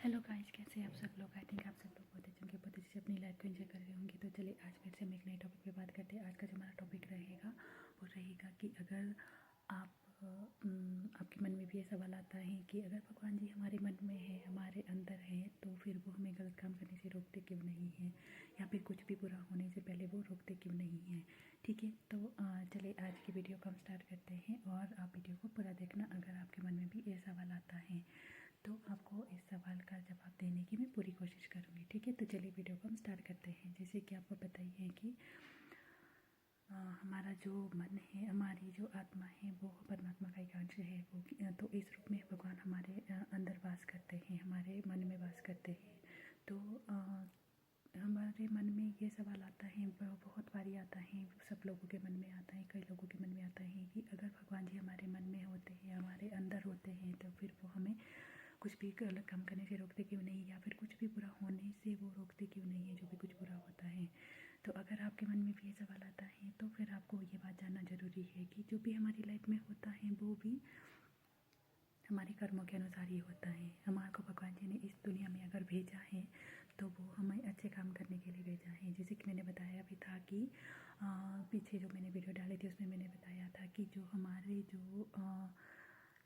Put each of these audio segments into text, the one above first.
Hello guys, कैसे हैं आप सब लोग। आई थिंक आप सब लोग बहुत अच्छे से अपनी लाइफ को एंजॉय कर रहे होंगे। तो चलिए आज फिर से हम एक नए टॉपिक पे बात करते हैं। आज का जो हमारा टॉपिक रहेगा वो रहेगा कि अगर आपके मन में भी ये सवाल आता है कि अगर भगवान जी हमारे मन में है, हमारे अंदर है, तो फिर वो हमें गलत काम करने से रोकते क्यों नहीं हैं, या फिर कुछ भी बुरा होने से पहले वो रोकते क्यों नहीं हैं। ठीक है, तो चलिए आज की वीडियो को हम स्टार्ट करते हैं और आप वीडियो को पूरा देखना। अगर आपके मन में भी ये सवाल आता है तो आपको इस सवाल का जवाब देने की मैं पूरी कोशिश करूँगी। ठीक है, तो चलिए वीडियो को हम स्टार्ट करते हैं। जैसे कि आपको पता ही है कि हमारा जो मन है, हमारी जो आत्मा है, वो परमात्मा का एक अंश है। वो तो इस रूप में भगवान हमारे अंदर वास करते हैं, हमारे मन में वास करते हैं। तो हमारे मन में ये सवाल आता है, बहुत बारी आता है, सब लोगों के मन में आता है, कई लोगों के मन में आता है कि अगर भगवान जी हमारे मन में होते हैं, हमारे अंदर होते हैं, तो फिर वो हमें कुछ भी गलत काम करने से रोकते क्यों नहीं, या फिर कुछ भी बुरा होने से वो रोकते क्यों नहीं है, जो भी कुछ बुरा होता है। तो अगर आपके मन में भी ये सवाल आता है तो फिर आपको ये बात जानना ज़रूरी है कि जो भी हमारी लाइफ में होता है वो भी हमारे कर्मों के अनुसार ही होता है। हमारे को भगवान जी ने इस दुनिया में अगर भेजा है तो वो हमें अच्छे काम करने के लिए भेजा है। जैसे कि मैंने बताया भी था कि पीछे जो मैंने वीडियो डाली थी उसमें मैंने बताया था कि जो हमारे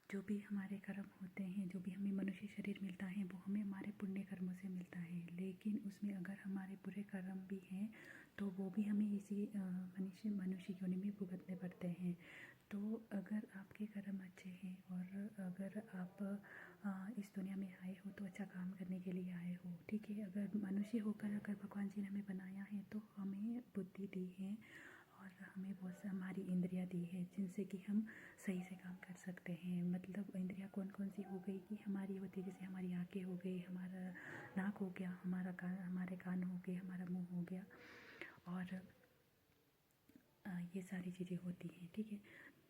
जो भी हमारे कर्म होते हैं, जो भी हमें मनुष्य शरीर मिलता है, वो हमें हमारे पुण्य कर्मों से मिलता है। लेकिन उसमें अगर हमारे बुरे कर्म भी हैं तो वो भी हमें इसी मनुष्य योनि में भुगतने पड़ते हैं। तो अगर आपके कर्म अच्छे हैं और अगर आप इस दुनिया में आए हो तो अच्छा काम करने के लिए आए हो। ठीक है, अगर मनुष्य होकर अगर भगवान जी ने हमें बनाया है तो हमें बुद्धि दी है और हमें बहुत सा हमारी इंद्रियां दी है जिनसे कि हम सही से काम कर सकते हैं। मतलब इंद्रियां कौन कौन सी हो गई कि हमारी होती है, जैसे हमारी आँखें हो गई, हमारा नाक हो गया, हमारे कान हो गए, हमारा मुंह हो गया, और ये सारी चीज़ें होती हैं। ठीक है,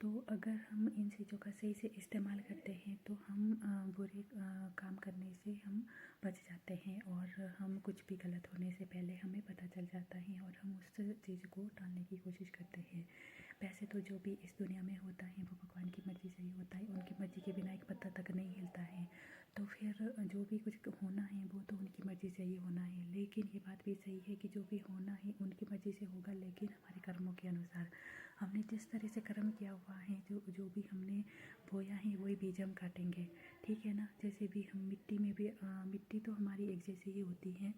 तो अगर हम इन चीज़ों का सही से इस्तेमाल करते हैं तो हम बुरे काम करने से हम बच जाते हैं, और हम कुछ भी गलत होने से पहले हमें पता चल जाता है और हम उस चीज़ को टालने की कोशिश करते हैं। वैसे तो जो भी इस दुनिया में होता है वो भगवान की मर्ज़ी से ही होता है, उनकी मर्ज़ी के बिना एक पत्ता तक नहीं हिलता है। तो फिर जो भी कुछ होना है वो तो उनकी मर्ज़ी से ही होना है। लेकिन ये बात भी सही है कि जो भी होना है उनकी मर्ज़ी से होगा, लेकिन हमारे कर्मों के अनुसार। हमने जिस तरह से कर्म किया हुआ है, जो भी हमने बोया है वही बीज हम काटेंगे। ठीक है ना, जैसे भी हम मिट्टी में भी मिट्टी तो हमारी एक जैसी ही होती है,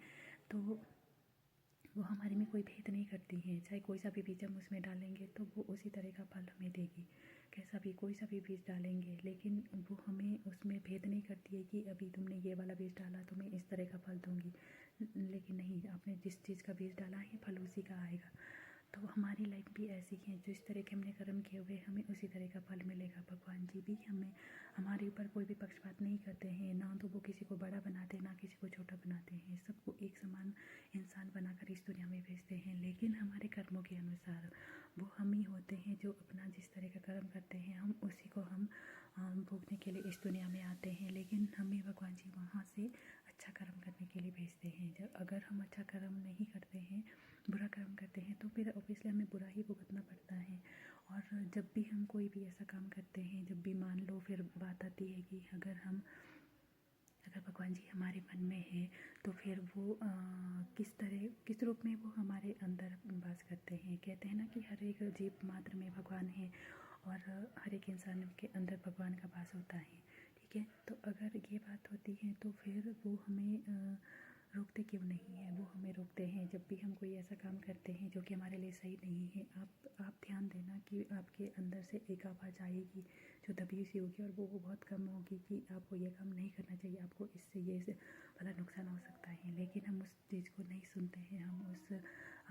तो वो हमारे में कोई भेद नहीं करती है। चाहे कोई सा भी बीज हम उसमें डालेंगे तो वो उसी तरह का फल हमें देगी। कैसा भी कोई सा भी बीज डालेंगे, लेकिन वो हमें उसमें भेद नहीं करती है कि अभी तुमने ये वाला बीज डाला तो मैं इस तरह का फल दूंगी। लेकिन नहीं, आपने जिस चीज़ का बीज डाला है फल उसी का आएगा। तो हमारी लाइफ भी ऐसी है, जो इस तरह के हमने कर्म किए हुए हमें उसी तरह का फल मिलेगा। भगवान जी भी हमारे ऊपर कोई भी पक्षपात नहीं करते हैं, ना तो वो किसी को बड़ा बनाते हैं ना किसी को छोटा बनाते हैं। सबको एक समान इंसान बनाकर इस दुनिया में भेजते हैं, लेकिन हमारे कर्मों के अनुसार वो हम ही होते हैं जो अपना जिस तरह का कर्म करते हैं हम उसी को हम भोगने के लिए इस दुनिया में आते हैं। लेकिन हमें भगवान जी वहाँ से अच्छा कर्म करने के लिए भेजते हैं। जब अगर हम अच्छा कर्म नहीं करते हैं, बुरा कर्म करते हैं, तो फिर ऑब्वियसली हमें बुरा ही भुगतना पड़ता है। और जब भी हम कोई भी ऐसा काम करते हैं, जब भी मान लो फिर बात आती है कि अगर भगवान जी हमारे मन में है तो फिर वो किस रूप में वो हमारे अंदर वास करते हैं। कहते हैं ना कि हर एक जीव मात्र में भगवान है और हर एक इंसान के अंदर भगवान का वास होता है। ठीक है, तो अगर ये बात होती है तो फिर वो हमें रोकते क्यों नहीं है। वो हमें रोकते हैं जब भी हम कोई ऐसा काम करते हैं जो कि हमारे लिए सही नहीं है। आप ध्यान देना कि आपके अंदर से एक आवाज़ आएगी जो दबी सी होगी, और वो बहुत कम होगी कि आपको ये काम नहीं करना चाहिए, आपको इससे ये वाला नुकसान हो सकता है। लेकिन हम उस चीज़ को नहीं सुनते हैं, हम उस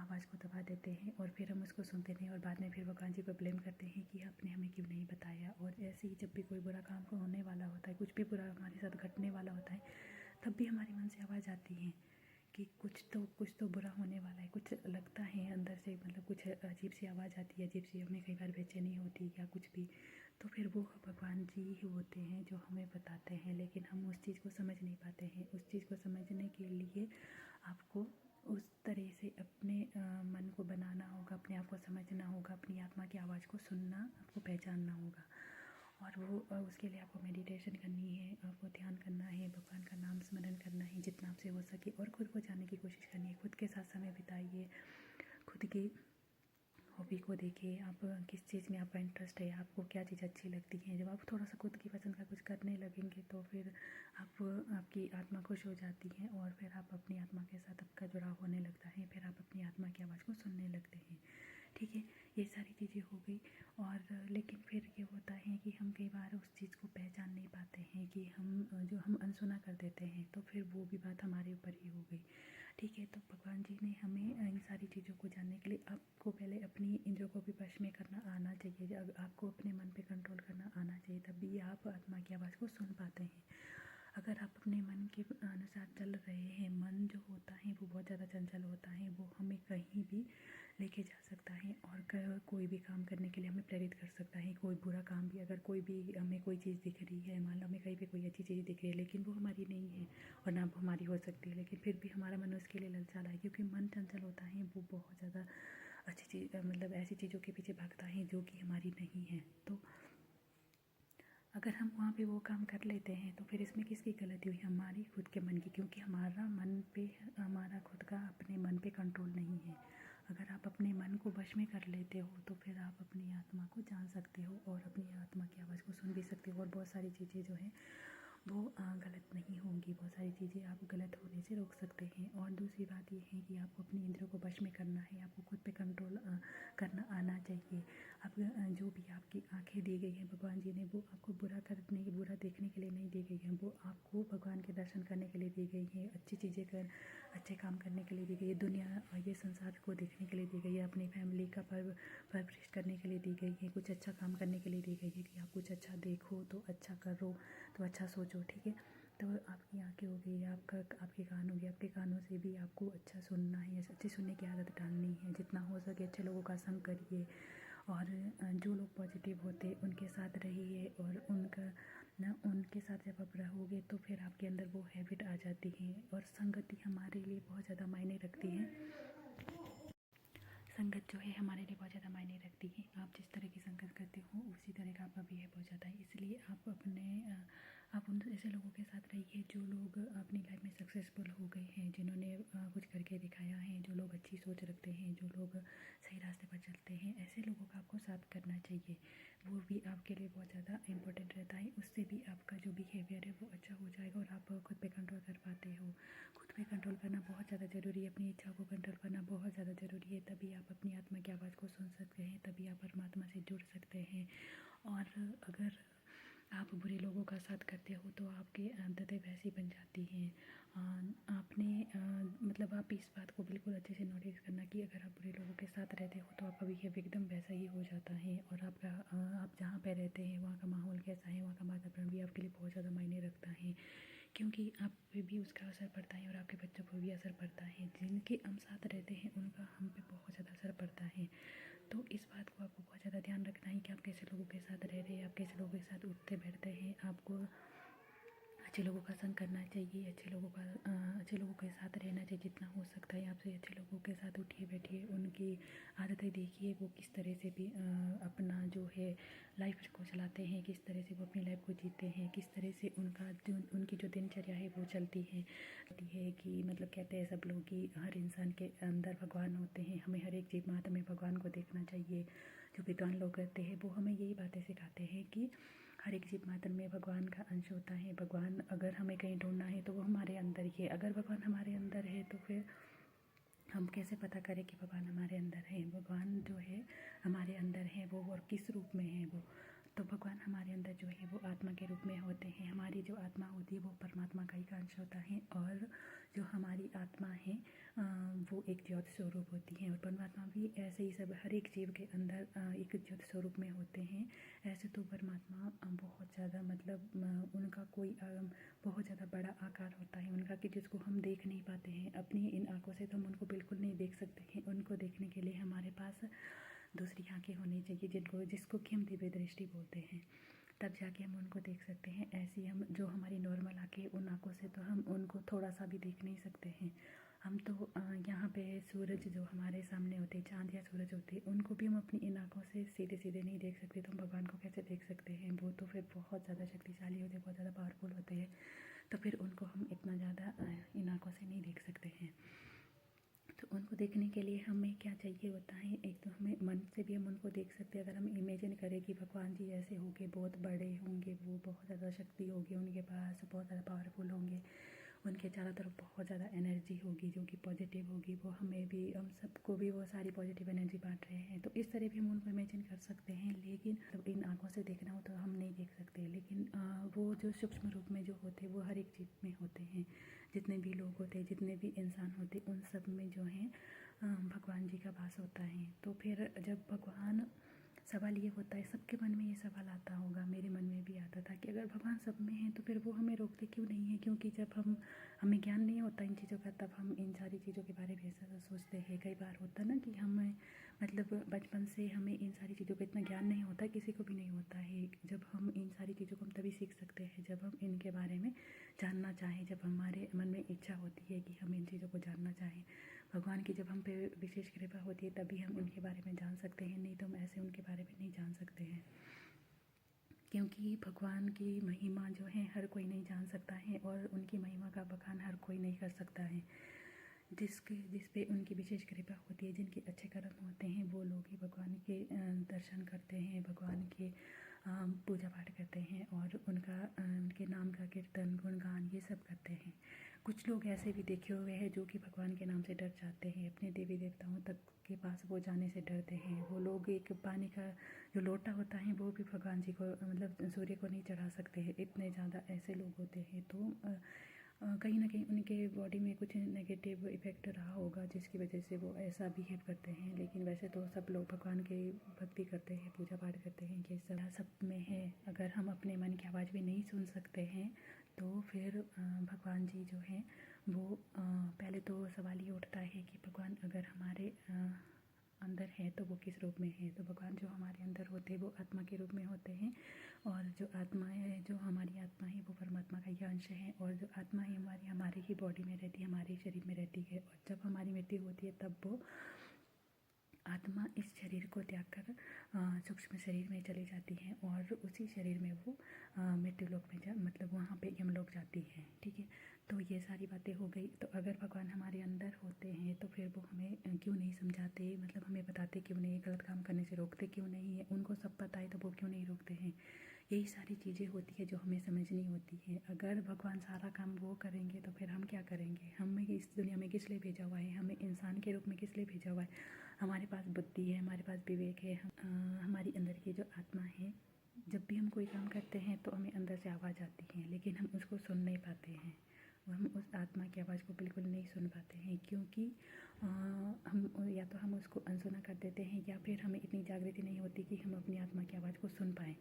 आवाज़ को दबा देते हैं और फिर हम उसको सुनते नहीं, और बाद में फिर भगवान जी पर ब्लेम करते हैं कि आपने हमें क्यों नहीं बताया। और ऐसे ही जब भी कोई बुरा काम होने वाला होता है, कुछ भी बुरा हमारे साथ घटने वाला होता है, तब भी हमारे मन से आवाज़ आती है कि कुछ तो बुरा होने वाला है। कुछ लगता है अंदर से, मतलब कुछ अजीब सी आवाज़ आती है, अजीब सी, हमें कई बार बेचैनी होती है या कुछ भी। तो फिर वो भगवान जी ही होते हैं जो हमें बताते हैं, लेकिन हम उस चीज़ को समझ नहीं पाते हैं। उस चीज़ को समझने के लिए आपको उस तरह से अपने मन को बनाना होगा, अपने आप को समझना होगा, अपनी आत्मा की आवाज़ को सुनना, आपको पहचानना होगा। और वो उसके लिए आपको मेडिटेशन करनी है, आपको ध्यान करना है, भगवान का नाम स्मरण करना जितना आपसे हो सके, और खुद को जानने की कोशिश करनी है। खुद के साथ समय बिताइए, खुद की हॉबी को देखिए, आप किस चीज़ में आपका इंटरेस्ट है, आपको क्या चीज़ अच्छी लगती है। जब आप थोड़ा सा खुद की पसंद का कुछ करने लगेंगे तो फिर आपकी आत्मा खुश हो जाती है, और फिर आप अपनी आत्मा के साथ आपका जुड़ाव होने लगता है, फिर आप अपनी आत्मा की आवाज़ को सुनने लगते हैं। ठीक है, ये सारी चीज़ें हो गई। और लेकिन फिर ये होता है कि हम कई बार उस चीज़ को पहचान नहीं पाते हैं कि हम अनसुना कर देते हैं, तो फिर वो भी बात हमारे ऊपर ही हो गई। ठीक है, तो भगवान जी ने हमें इन सारी चीज़ों को जानने के लिए आपको पहले अपनी इंद्रियों को भी वश में करना आना चाहिए। आपको अपने मन पे कंट्रोल करना आना चाहिए, तभी आप आत्मा की आवाज़ को सुन पाते हैं। अगर आप अपने मन के अनुसार चल रहे हैं, मन जो होता है वो बहुत ज़्यादा चंचल होता है, वो हमें कहीं भी लेके जा सकता है, और कोई भी काम करने के लिए हमें प्रेरित कर सकता है। कोई बुरा काम भी, अगर कोई भी हमें कोई चीज़ दिख रही है, मान लो हमें कहीं पे कोई अच्छी चीज़ दिख रही है लेकिन वो हमारी नहीं है और ना वो हमारी हो सकती है, लेकिन फिर भी हमारा मन उसके लिए ललचा रहा है, क्योंकि मन चंचल होता है, वो बहुत ज़्यादा अच्छी चीज़, मतलब ऐसी चीज़ों के पीछे भागता है जो कि हमारी नहीं है। तो अगर हम वहाँ पे वो काम कर लेते हैं तो फिर इसमें किसकी गलती हुई? हमारी खुद के मन की, क्योंकि हमारा खुद का अपने मन पे कंट्रोल नहीं है। अगर आप अपने मन को वश में कर लेते हो तो फिर आप अपनी आत्मा को जान सकते हो और अपनी आत्मा की आवाज़ को सुन भी सकते हो, और बहुत सारी चीज़ें जो हैं वो गलत नहीं होंगी। बहुत सारी चीज़ें आप गलत होने से रोक सकते हैं। और दूसरी बात ये है कि आपको अपनी इंद्रियों को वश में करना है, आपको खुद पे कंट्रोल करना आना चाहिए। आप जो भी आपकी आँखें दी गई हैं भगवान जी ने, वो आपको बुरा देखने के लिए नहीं दी गई हैं, वो आपको भगवान के दर्शन करने के लिए दी गई हैं, अच्छे काम करने के लिए दी गई है, दुनिया और ये संसार को देखने के लिए दी गई है, अपनी फैमिली का परवरिश करने के लिए दी गई है, कुछ अच्छा काम करने के लिए दी गई है कि आप कुछ अच्छा देखो तो अच्छा करो तो अच्छा सोचो। ठीक है, तो आपकी आँखें हो गई, आपके कान हो गए, आपके कानों से भी आपको अच्छा सुनना है, अच्छी सुनने की आदत डालनी है। जितना हो सके अच्छे लोगों का संग करिए, और जो लोग पॉजिटिव होते उनके साथ रहिए, और उनके साथ जब आप रहोगे तो फिर आपके अंदर वो हैबिट आ जाती है। और संगति हमारे लिए बहुत ज़्यादा मायने रखती है। संगत जो है हमारे लिए बहुत ज़्यादा मायने रखती है। आप जिस तरह की संगत करते हो उसी तरह का आपका बिहेव हो जाता है। इसलिए आप उन ऐसे लोगों के साथ रहिए जो लोग अपनी लाइफ में सक्सेसफुल हो गए हैं, जिन्होंने कुछ करके दिखाया है, जो लोग अच्छी सोच रखते हैं, जो लोग सही रास्ते पर चलते हैं, ऐसे लोगों का आपको साथ करना चाहिए। वो भी आपके लिए बहुत ज़्यादा इम्पोर्टेंट रहता है। उससे भी आपका जो बिहेवियर है वो अच्छा हो जाएगा, और आप खुद पे कंट्रोल कर पाते हो। खुद पे कंट्रोल करना बहुत ज़्यादा ज़रूरी है, अपनी इच्छा को कंट्रोल करना बहुत ज़्यादा ज़रूरी है। तभी आप अपनी आत्मा की आवाज़ को सुन सकते हैं, तभी आप परमात्मा से जुड़ सकते हैं। और अगर आप बुरे लोगों का साथ करते हो तो आपकी आदतें वैसी बन जाती हैं। मतलब आप इस बात को बिल्कुल अच्छे से नोटिस करना कि अगर आप बुरे लोगों के साथ रहते हो तो आपका बिहेव एकदम वैसा ही हो जाता है, और आप जहाँ पे रहते हैं वहाँ का माहौल कैसा है, वहाँ का वातावरण भी आपके लिए बहुत ज़्यादा मायने रखता है, क्योंकि आप पे भी उसका असर पड़ता है और आपके बच्चों पर भी असर पड़ता है। जिनके हम साथ रहते हैं उनका हम पे बहुत ज़्यादा असर पड़ता है। तो इस बात को आपको बहुत ज़्यादा ध्यान रखना है कि आप कैसे लोगों के साथ रह रहे हैं, आप कैसे लोगों के साथ उठते बैठते हैं। आपको अच्छे लोगों का संग करना चाहिए, अच्छे लोगों के साथ रहना चाहिए जितना हो सकता है। आपसे अच्छे लोगों के साथ उठिए बैठिए, उनकी आदतें देखिए, वो किस तरह से भी अपना जो है लाइफ को चलाते हैं, किस तरह से वो अपनी लाइफ को जीते हैं, किस तरह से उनकी जो दिनचर्या है वो चलती है कि मतलब कहते हैं सब लोग कि हर इंसान के अंदर भगवान होते हैं। हमें हर एक जीव मात्र में भगवान को देखना चाहिए। जो विद्वान लोग करते हैं वो हमें यही बातें सिखाते हैं कि हर एक जीव मात्र में भगवान का अंश होता है। भगवान अगर हमें कहीं ढूंढना है तो वो हमारे अंदर ही है। अगर भगवान हमारे अंदर है तो फिर हम कैसे पता करें कि भगवान हमारे अंदर है? भगवान जो है हमारे अंदर है वो, और किस रूप में है वो? तो भगवान हमारे अंदर जो है वो आत्मा के रूप में होते हैं। हमारी जो आत्मा होती है वो परमात्मा का ही अंश होता है, और जो हमारी आत्मा है वो एक ज्योति स्वरूप होती है, और परमात्मा भी ऐसे ही सब हर एक जीव के अंदर एक ज्योति स्वरूप में होते हैं। ऐसे तो परमात्मा बहुत ज़्यादा मतलब उनका कोई बहुत ज़्यादा बड़ा आकार होता है उनका, कि जिसको हम देख नहीं पाते हैं अपनी इन आँखों से, तो हम उनको बिल्कुल नहीं देख सकते हैं। उनको देखने के लिए हमारे पास दूसरी आँखें होनी चाहिए, जिसको कि हम दिव्य दृष्टि बोलते हैं, तब जाके हम उनको देख सकते हैं। ऐसी हम जो हमारी नॉर्मल आँखें, उन आँखों से तो हम उनको थोड़ा सा भी देख नहीं सकते हैं। हम तो यहाँ पे सूरज जो हमारे सामने होते हैं, चाँद या सूरज होते हैं, उनको भी हम अपनी इन आँखों से सीधे सीधे नहीं देख सकते, तो हम भगवान को कैसे देख सकते हैं? वो तो फिर बहुत ज़्यादा शक्तिशाली होते हैं, बहुत ज़्यादा पावरफुल होते हैं। तो फिर उनको हम इतना ज़्यादा इन आँखों से नहीं देख सकते हैं। तो उनको देखने के लिए हमें क्या चाहिए होता है, एक तो हमें मन से भी हम उनको देख सकते हैं। अगर हम इमेजिन करें कि भगवान जी ऐसे होंगे, बहुत बड़े होंगे, वो बहुत ज़्यादा शक्ति होगी उनके पास, बहुत ज़्यादा पावरफुल होंगे, उनके चारों तरफ बहुत ज़्यादा एनर्जी होगी जो कि पॉजिटिव होगी, वो हमें भी, हम सबको भी वो सारी पॉजिटिव एनर्जी बांट रहे हैं, तो इस तरह भी हम उनको इमेजिन कर सकते हैं। लेकिन जब इन आँखों से देखना हो तो हम नहीं देख सकते। लेकिन वो जो सूक्ष्म रूप में जो होते वो हर एक चीज़ में होते हैं। जितने भी लोग होते हैं, जितने भी इंसान होते, उन सब में जो है भगवान जी का वास होता है। तो फिर जब भगवान, सवाल ये होता है, सबके मन में ये सवाल आता होगा, मेरे मन में भी आता था कि अगर भगवान सब में हैं तो फिर वो हमें रोकते क्यों नहीं है? क्योंकि जब हमें ज्ञान नहीं होता इन चीज़ों का, तब हम इन सारी चीज़ों के बारे में ऐसा सोचते हैं। कई बार होता ना कि हमें, मतलब बचपन से हमें इन सारी चीज़ों का इतना ज्ञान नहीं होता, किसी को भी नहीं होता है। जब हम इन सारी चीज़ों को हम तभी सीख सकते हैं जब हम इनके बारे में जानना चाहें, जब हमारे मन में इच्छा होती है कि हम इन चीज़ों को जानना चाहें। भगवान की जब हम पे विशेष कृपा होती है तभी हम उनके बारे में जान सकते हैं, नहीं तो हम ऐसे उनके बारे में नहीं जान सकते हैं। क्योंकि भगवान की महिमा जो है हर कोई नहीं जान सकता है, और उनकी महिमा का बखान हर कोई नहीं कर सकता है। जिस पे उनकी विशेष कृपा होती है, जिनके अच्छे कर्म होते हैं, वो लोग ही भगवान के दर्शन करते हैं, भगवान के पूजा पाठ करते हैं, और उनके नाम का कीर्तन, गुणगान, ये सब करते हैं। कुछ लोग ऐसे भी देखे हुए हैं जो कि भगवान के नाम से डर जाते हैं, अपने देवी देवताओं तक के पास वो जाने से डरते हैं। वो लोग एक पानी का जो लोटा होता है वो भी भगवान जी को, मतलब सूर्य को नहीं चढ़ा सकते हैं, इतने ज़्यादा ऐसे लोग होते हैं। तो कहीं ना कहीं उनके बॉडी में कुछ नेगेटिव इफ़ेक्ट रहा होगा जिसकी वजह से वो ऐसा बिहेव करते हैं। लेकिन वैसे तो सब लोग भगवान की भक्ति करते हैं, पूजा पाठ करते हैं, ये सब में है। अगर हम अपने मन की आवाज़ भी नहीं सुन सकते हैं तो फिर भगवान जी जो हैं वो पहले तो सवाल ये उठता है कि भगवान अगर हमारे अंदर है तो वो किस रूप में है? तो भगवान जो हमारे अंदर होते हैं वो आत्मा के रूप में होते हैं, और जो आत्मा है, जो हमारी आत्मा है, वो परमात्मा का ही अंश है। और जो आत्मा है हमारी, हमारे ही बॉडी में रहती है, हमारे शरीर में रहती है, और जब हमारी मृत्यु होती है तब वो आत्मा इस शरीर को त्याग कर सूक्ष्म शरीर में चली जाती है, और उसी शरीर में वो मृत्यु लोक में मतलब वहाँ पे यमलोक जाती है। ठीक है, तो ये सारी बातें हो गई। तो अगर भगवान हमारे अंदर होते हैं तो फिर वो हमें क्यों नहीं समझाते, मतलब हमें बताते क्यों नहीं, गलत काम करने से रोकते क्यों नहीं है? उनको सब पता है तो वो क्यों नहीं रोकते हैं? यही सारी चीज़ें होती है जो हमें समझनी होती है। अगर भगवान सारा काम वो करेंगे तो फिर हम क्या करेंगे? हमें इस दुनिया में किस लिए भेजा हुआ है? हमें इंसान के रूप में किस लिए भेजा हुआ है? हमारे पास बुद्धि है, हमारे पास विवेक है, हमारी अंदर की जो आत्मा है, जब भी हम कोई काम करते हैं तो हमें अंदर से आवाज़ आती है, लेकिन हम उसको सुन नहीं पाते हैं। हम उस आत्मा की आवाज़ को बिल्कुल नहीं सुन पाते हैं, क्योंकि हम या तो हम उसको अनसुना कर देते हैं, या फिर हमें इतनी जागृति नहीं होती कि हम अपनी आत्मा की आवाज़ को सुन पाएँ।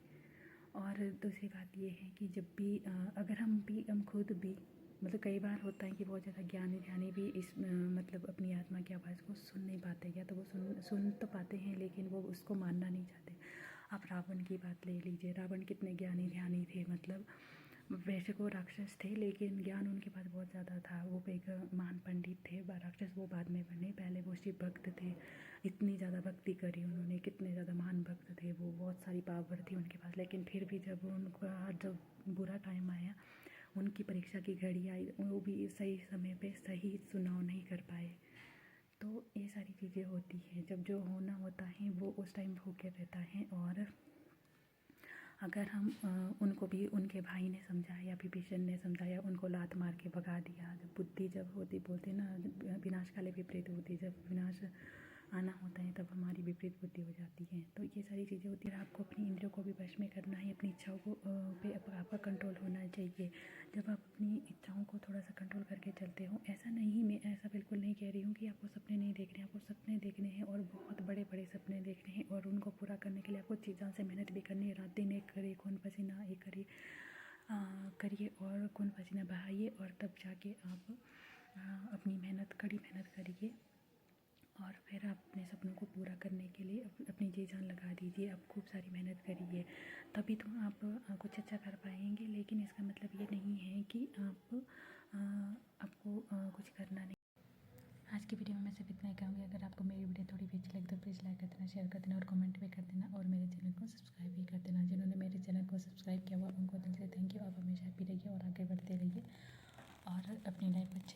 और दूसरी बात ये है कि जब भी अगर हम खुद भी, मतलब कई बार होता है कि बहुत ज़्यादा ज्ञानी ध्यानी भी इस मतलब अपनी आत्मा की आवाज़ को सुन नहीं पाते, या तो वो सुन तो पाते हैं लेकिन वो उसको मानना नहीं चाहते। आप रावण की बात ले लीजिए, रावण कितने ज्ञानी ध्यानी थे, मतलब वैसे वो राक्षस थे लेकिन ज्ञान उनके पास बहुत ज़्यादा था। वो एक महान पंडित थे, राक्षस वो बाद में बने, पहले वो शिव भक्त थे। इतनी ज़्यादा भक्ति करी उन्होंने, कितने ज़्यादा महान भक्त थे वो, बहुत सारी पावर थी उनके पास। लेकिन फिर भी जब उनका जब बुरा टाइम आया, उनकी परीक्षा की घड़ी आई, वो भी सही समय पे सही चुनाव नहीं कर पाए। तो ये सारी चीज़ें होती हैं, जब जो होना होता है वो उस टाइम होके रहता है। और अगर हम उनको भी उनके भाई ने समझाया, या विभीषण ने समझाया, उनको लात मार के भगा दिया। जब बुद्धि जब होती, बोलते ना विनाश काले विपरीत होती, जब विनाश आना होता है तब हमारी विपरीत बुद्धि हो जाती है। तो ये सारी चीज़ें होती है। आपको अपनी इंद्रियों को भी वश में करना है, अपनी इच्छाओं को पे आपका कंट्रोल होना चाहिए। जब आप अपनी इच्छाओं को थोड़ा सा कंट्रोल करके चलते हो, ऐसा नहीं, मैं ऐसा बिल्कुल नहीं कह रही हूँ कि आपको सपने नहीं देखने, आपको सपने देखने हैं, और बहुत बड़े बड़े सपने देखने हैं, और उनको पूरा करने के लिए आपको चीज़ों से मेहनत भी करनी है। रात दिन एक करिए, खून पसीना एक करिए, और खून पसीना बहाइए, और तब जाके आप अपनी कड़ी मेहनत करिए, और फिर आप अपने सपनों को पूरा करने के लिए अपनी जी जान लगा दीजिए। आप खूब सारी मेहनत करिए, तभी तो आप कुछ अच्छा कर पाएंगे। लेकिन इसका मतलब ये नहीं है कि आपको कुछ करना नहीं। आज की वीडियो में मैं सिर्फ इतना ही कहूँगी। अगर आपको मेरी वीडियो थोड़ी भी अच्छी लगी तो प्लीज़ लाइक कर देना, शेयर कर देना और कमेंट भी कर देना और मेरे चैनल को सब्सक्राइब भी कर देना। जिन्होंने मेरे चैनल को सब्सक्राइब किया हुआ उनको दिल से थैंक यू। आप हमेशा हैप्पी रहिए और आगे बढ़ते रहिए और अपनी लाइफ अच्छी